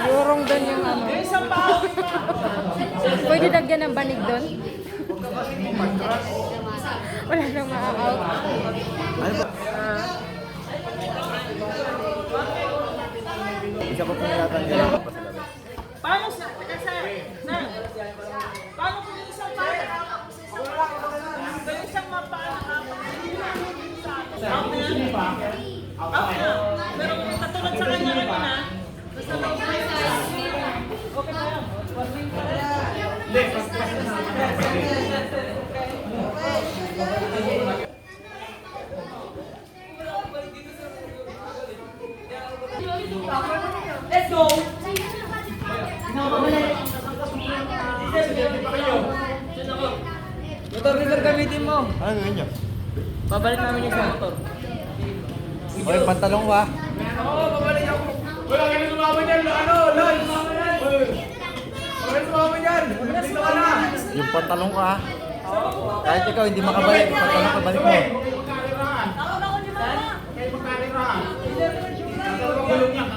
Yorong doon yung ano. Pwede dagyan ng banig doon? Wala nang ma-out. Isa pa po nilatanggal. Paano sa? Teka, sir. Sir. Paano kung yung isang paa nakakapos sa isang paa? Yung isang mapaa nakakapos sa out na yan? Out na. Pero kung katulad sa kanya rin na, basta loob na yun. Okay na yan. Wasing pa rin. Let's go! Motor reader gamitin mo. Ano gawin nyo? Babalik namin yung sa motor. Okay, pantalong ba? Oo, babalik ako. Wala kayo sumama dyan. Ano? Lol! Wala sumama dyan. Dito ka na. Yung pantalong ka. Kahit ikaw hindi makabalik, pantalong ka balik mo. Kayo magkalirahan. Kayo magkalirahan. Dalawang gulong yan.